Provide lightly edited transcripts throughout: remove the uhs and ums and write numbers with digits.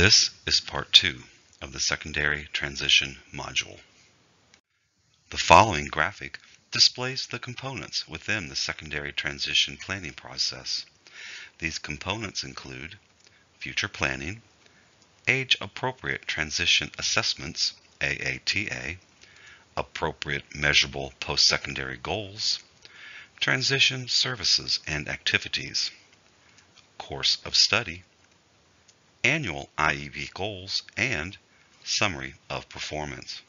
This is part 2 of the Secondary Transition module. The following graphic displays the components within the Secondary Transition planning process. These components include future planning, age-appropriate transition assessments, AATA, appropriate measurable post-secondary goals, transition services and activities, course of study, annual IEP goals, and summary of performance.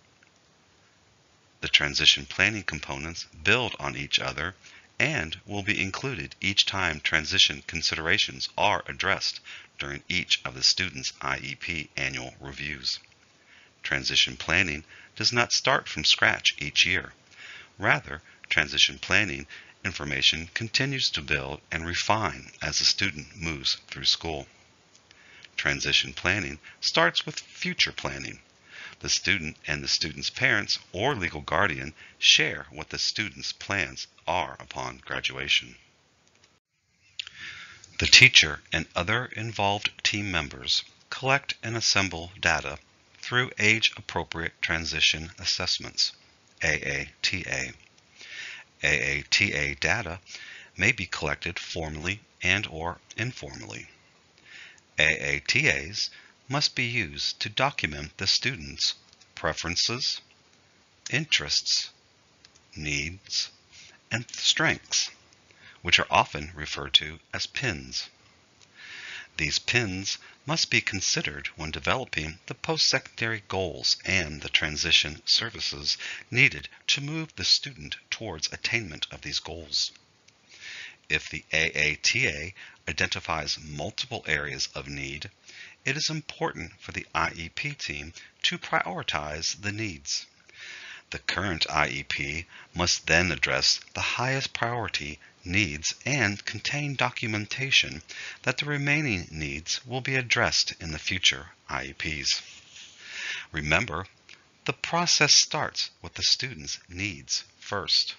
The transition planning components build on each other and will be included each time transition considerations are addressed during each of the student's IEP annual reviews. Transition planning does not start from scratch each year. Rather, transition planning information continues to build and refine as the student moves through school. Transition planning starts with future planning. The student and the student's parents or legal guardian share what the student's plans are upon graduation. The teacher and other involved team members collect and assemble data through age-appropriate transition assessments, AATA. AATA data may be collected formally and/or informally. AATAs must be used to document the student's preferences, interests, needs, and strengths, which are often referred to as PINs. These PINs must be considered when developing the post-secondary goals and the transition services needed to move the student towards attainment of these goals. If the AATA identifies multiple areas of need, it is important for the IEP team to prioritize the needs. The current IEP must then address the highest priority needs and contain documentation that the remaining needs will be addressed in the future IEPs. Remember, the process starts with the student's needs first.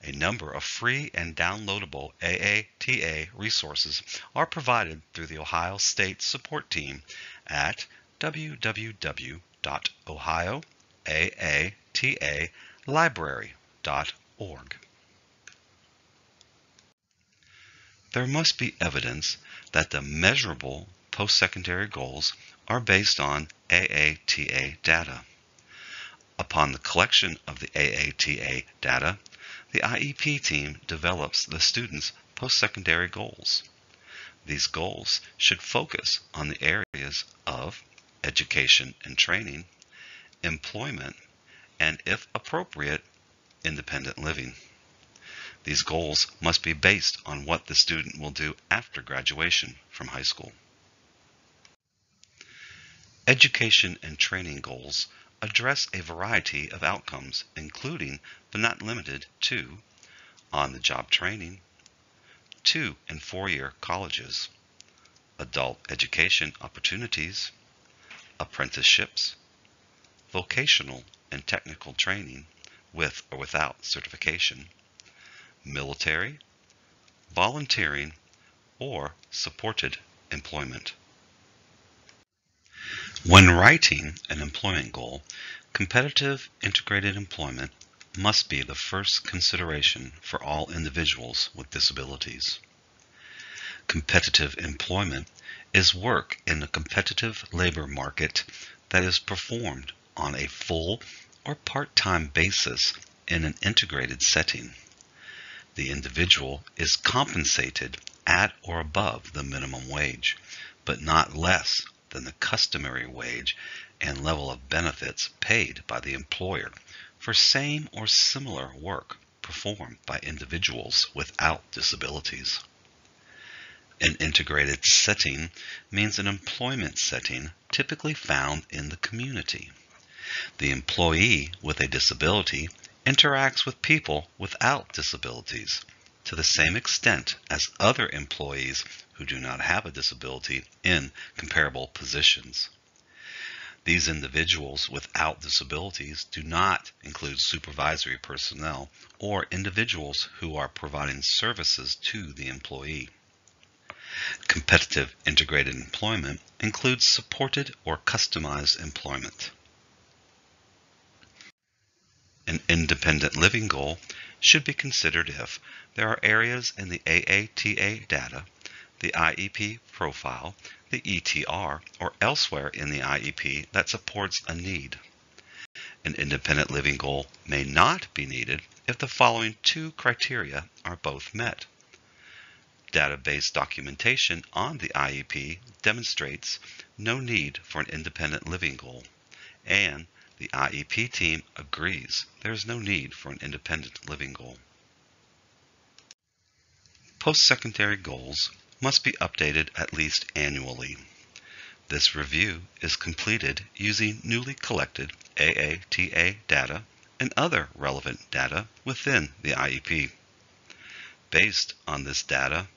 A number of free and downloadable AATA resources are provided through the Ohio State Support Team at www.ohioaatalibrary.org. There must be evidence that the measurable post-secondary goals are based on AATA data. Upon the collection of the AATA data, the IEP team develops the student's post-secondary goals. These goals should focus on the areas of education and training, employment, and, if appropriate, independent living. These goals must be based on what the student will do after graduation from high school. Education and training goals address a variety of outcomes, including but not limited to on-the-job training, 2- and 4-year colleges, adult education opportunities, apprenticeships, vocational and technical training with or without certification, military, volunteering, or supported employment. When writing an employment goal, competitive integrated employment must be the first consideration for all individuals with disabilities. Competitive employment is work in a competitive labor market that is performed on a full or part-time basis in an integrated setting. The individual is compensated at or above the minimum wage, but not less than the customary wage and level of benefits paid by the employer for same or similar work performed by individuals without disabilities. An integrated setting means an employment setting typically found in the community. The employee with a disability interacts with people without disabilities to the same extent as other employees who do not have a disability in comparable positions. These individuals without disabilities do not include supervisory personnel or individuals who are providing services to the employee. Competitive integrated employment includes supported or customized employment. An independent living goal should be considered if there are areas in the AATA data, the IEP profile, the ETR, or elsewhere in the IEP that supports a need. An independent living goal may not be needed if the following two criteria are both met. Database documentation on the IEP demonstrates no need for an independent living goal, and the IEP team agrees there is no need for an independent living goal. Post-secondary goals must be updated at least annually. This review is completed using newly collected AATA data and other relevant data within the IEP. Based on this data,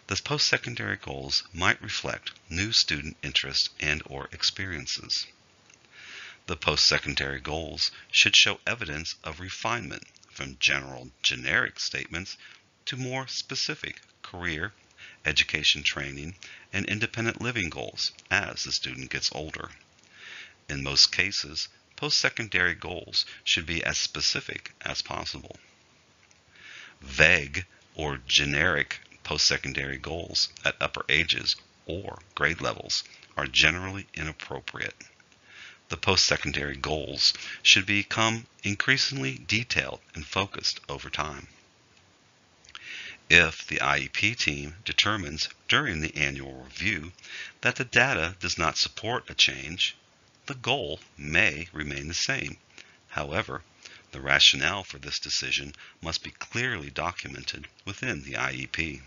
the post-secondary goals might reflect new student interests and/or experiences. The post-secondary goals should show evidence of refinement from general generic statements to more specific career, education training, and independent living goals as the student gets older. In most cases, post-secondary goals should be as specific as possible. Vague or generic post-secondary goals at upper ages or grade levels are generally inappropriate. The post-secondary goals should become increasingly detailed and focused over time. If the IEP team determines during the annual review that the data does not support a change, the goal may remain the same. However, the rationale for this decision must be clearly documented within the IEP.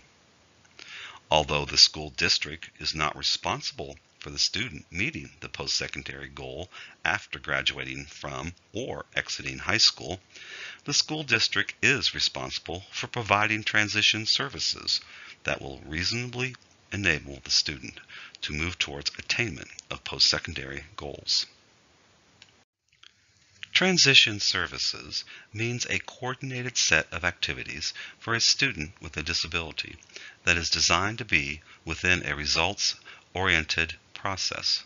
Although the school district is not responsible for the student meeting the post-secondary goal after graduating from or exiting high school, the school district is responsible for providing transition services that will reasonably enable the student to move towards attainment of post-secondary goals. Transition services means a coordinated set of activities for a student with a disability that is designed to be within a results-oriented process.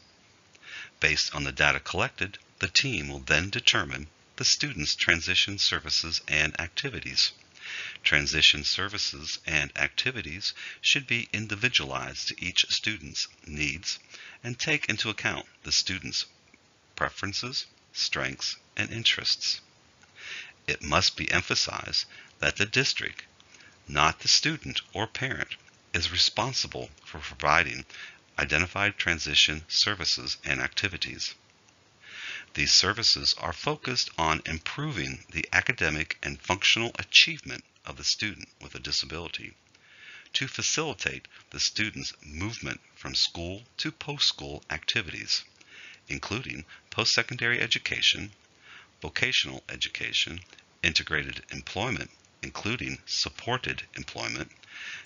Based on the data collected, the team will then determine the student's transition services and activities. Transition services and activities should be individualized to each student's needs and take into account the student's preferences, strengths, and interests. It must be emphasized that the district, not the student or parent, is responsible for providing identified transition services and activities. These services are focused on improving the academic and functional achievement of the student with a disability to facilitate the student's movement from school to post-school activities, including post-secondary education, vocational education, integrated employment, including supported employment,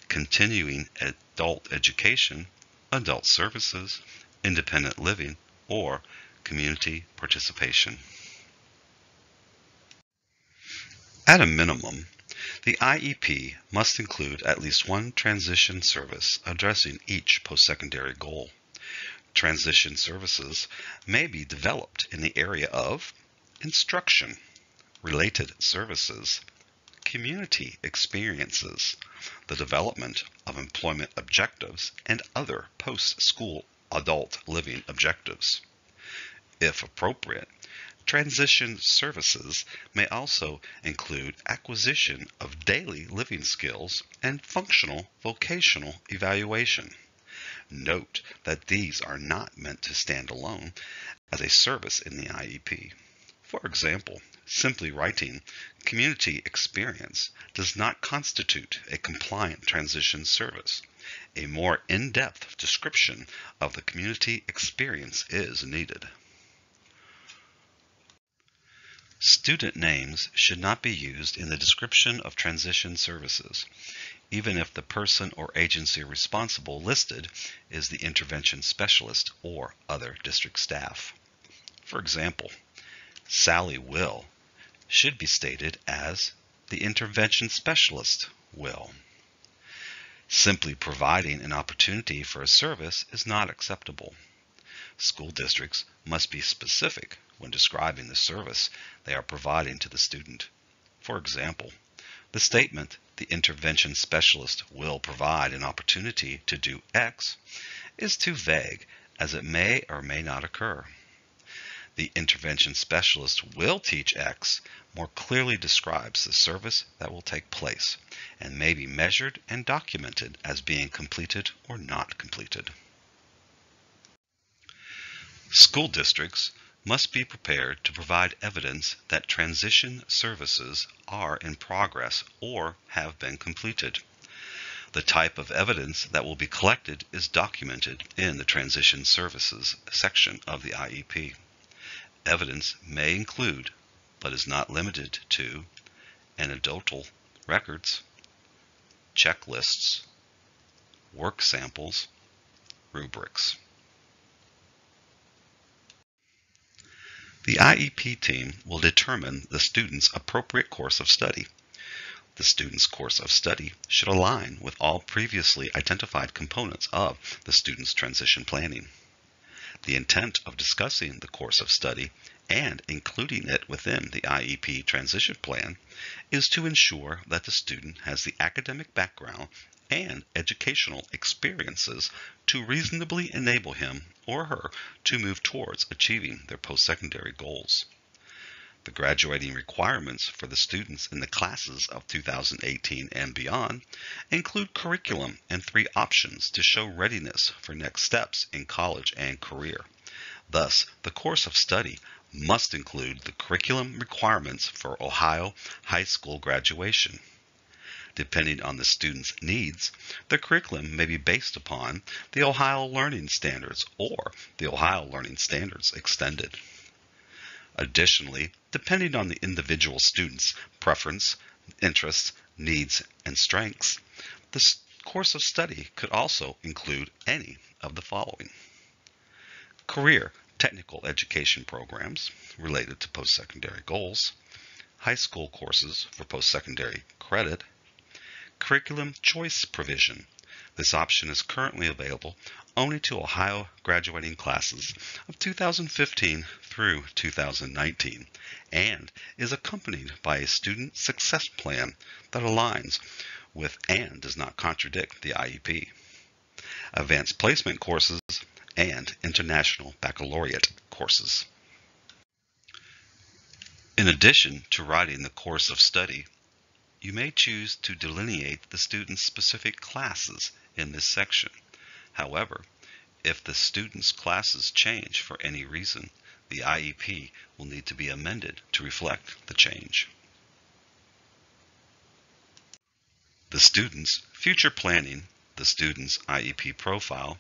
continuing adult education, adult services, independent living, or community participation. At a minimum, the IEP must include at least one transition service addressing each post-secondary goal. Transition services may be developed in the area of instruction, related services, community experiences, the development of employment objectives, and other post-school adult living objectives. If appropriate, transition services may also include acquisition of daily living skills and functional vocational evaluation. Note that these are not meant to stand alone as a service in the IEP. For example, simply writing community experience does not constitute a compliant transition service. A more in-depth description of the community experience is needed. Student names should not be used in the description of transition services, even if the person or agency responsible listed is the intervention specialist or other district staff. For example, Sally Will should be stated as the intervention specialist Will. Simply providing an opportunity for a service is not acceptable. School districts must be specific when describing the service they are providing to the student. For example, the statement, "The intervention specialist will provide an opportunity to do X," is too vague, as it may or may not occur. "The intervention specialist will teach X" more clearly describes the service that will take place and may be measured and documented as being completed or not completed. School districts must be prepared to provide evidence that transition services are in progress or have been completed. The type of evidence that will be collected is documented in the Transition Services section of the IEP. Evidence may include, but is not limited to, anecdotal records, checklists, work samples, rubrics. The IEP team will determine the student's appropriate course of study. The student's course of study should align with all previously identified components of the student's transition planning. The intent of discussing the course of study and including it within the IEP transition plan is to ensure that the student has the academic background and educational experiences to reasonably enable him or her to move towards achieving their post-secondary goals. The graduating requirements for the students in the classes of 2018 and beyond include curriculum and 3 options to show readiness for next steps in college and career. Thus, the course of study must include the curriculum requirements for Ohio high school graduation. Depending on the student's needs, the curriculum may be based upon the Ohio Learning Standards or the Ohio Learning Standards Extended. Additionally, depending on the individual student's preference, interests, needs, and strengths, the course of study could also include any of the following: career technical education programs related to post-secondary goals, high school courses for post-secondary credit, curriculum choice provision. This option is currently available only to Ohio graduating classes of 2015 through 2019 and is accompanied by a student success plan that aligns with and does not contradict the IEP. Advanced placement courses and international baccalaureate courses. In addition to writing the course of study, you may choose to delineate the student's specific classes in this section. However, if the student's classes change for any reason, the IEP will need to be amended to reflect the change. The student's future planning, the student's IEP profile,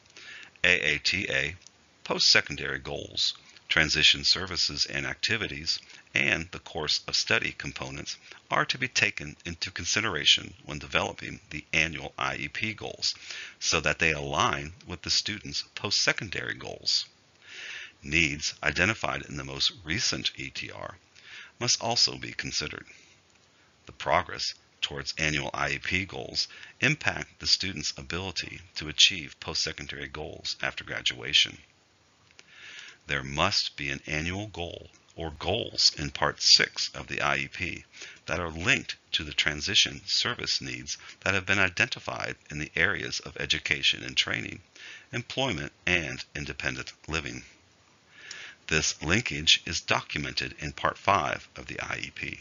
AATA, post-secondary goals, transition services and activities, and the course of study components are to be taken into consideration when developing the annual IEP goals so that they align with the student's post-secondary goals. Needs identified in the most recent ETR must also be considered. The progress towards annual IEP goals impact the student's ability to achieve post-secondary goals after graduation. There must be an annual goal or goals in Part 6 of the IEP that are linked to the transition service needs that have been identified in the areas of education and training, employment, and independent living. This linkage is documented in Part 5 of the IEP.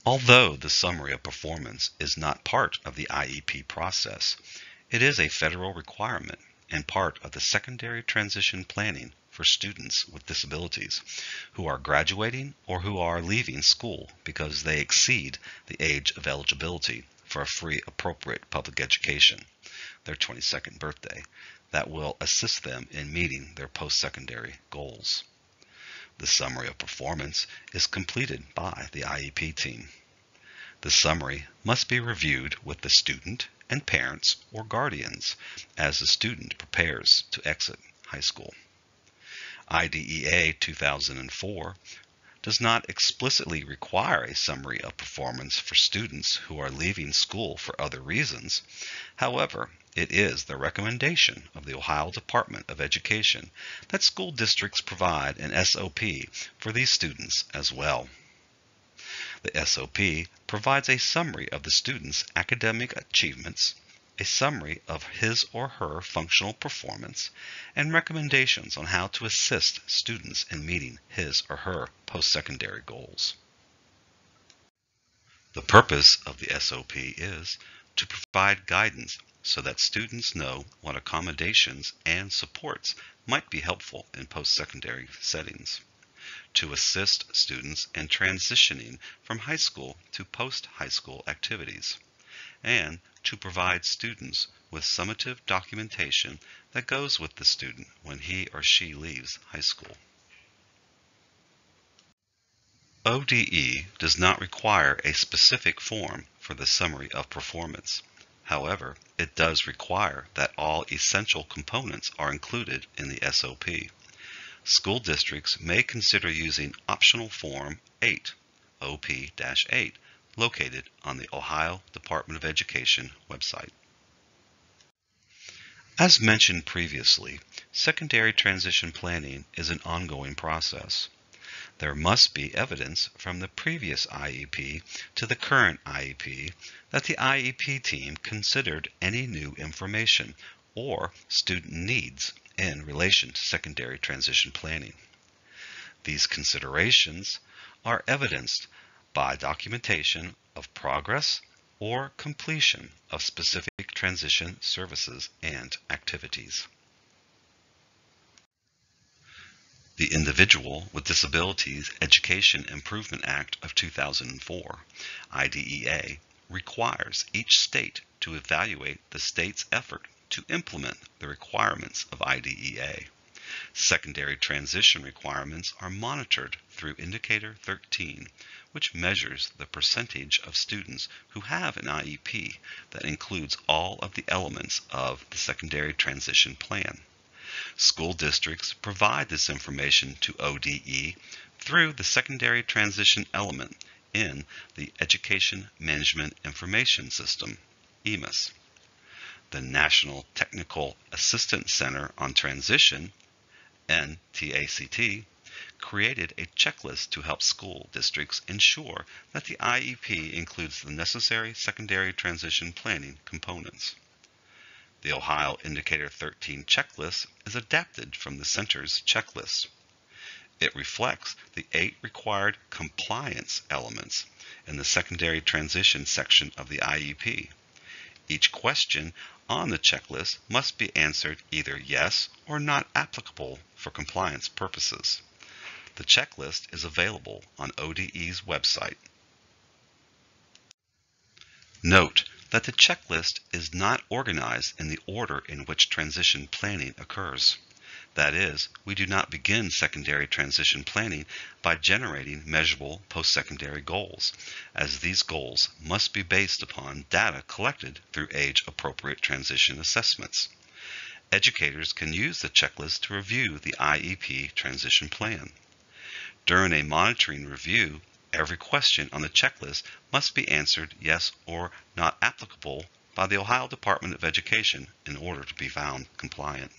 Although the summary of performance is not part of the IEP process, it is a federal requirement and part of the secondary transition planning for students with disabilities who are graduating or who are leaving school because they exceed the age of eligibility for a free appropriate public education, their 22nd birthday, that will assist them in meeting their post-secondary goals. The summary of performance is completed by the IEP team. The summary must be reviewed with the student and parents or guardians as the student prepares to exit high school. IDEA 2004 does not explicitly require a summary of performance for students who are leaving school for other reasons. However, it is the recommendation of the Ohio Department of Education that school districts provide an SOP for these students as well. The SOP provides a summary of the student's academic achievements, a summary of his or her functional performance, and recommendations on how to assist students in meeting his or her post-secondary goals. The purpose of the SOP is to provide guidance so that students know what accommodations and supports might be helpful in post-secondary settings, to assist students in transitioning from high school to post-high school activities, and to provide students with summative documentation that goes with the student when he or she leaves high school. ODE does not require a specific form for the summary of performance. However, it does require that all essential components are included in the SOP. School districts may consider using optional Form 8, OP-8, located on the Ohio Department of Education website. As mentioned previously, secondary transition planning is an ongoing process. There must be evidence from the previous IEP to the current IEP that the IEP team considered any new information or student needs in relation to secondary transition planning. These considerations are evidenced by documentation of progress or completion of specific transition services and activities. The Individual with Disabilities Education Improvement Act of 2004, IDEA, requires each state to evaluate the state's effort to implement the requirements of IDEA. Secondary transition requirements are monitored through Indicator 13, which measures the percentage of students who have an IEP that includes all of the elements of the secondary transition plan. School districts provide this information to ODE through the secondary transition element in the Education Management Information System, EMIS. The National Technical Assistance Center on Transition, NTACT, created a checklist to help school districts ensure that the IEP includes the necessary secondary transition planning components. The Ohio Indicator 13 checklist is adapted from the center's checklist. It reflects the 8 required compliance elements in the secondary transition section of the IEP. Each question on the checklist must be answered either yes or not applicable for compliance purposes. The checklist is available on ODE's website. Note that the checklist is not organized in the order in which transition planning occurs. That is, we do not begin secondary transition planning by generating measurable post-secondary goals, as these goals must be based upon data collected through age-appropriate transition assessments. Educators can use the checklist to review the IEP transition plan. During a monitoring review, every question on the checklist must be answered yes or not applicable by the Ohio Department of Education in order to be found compliant.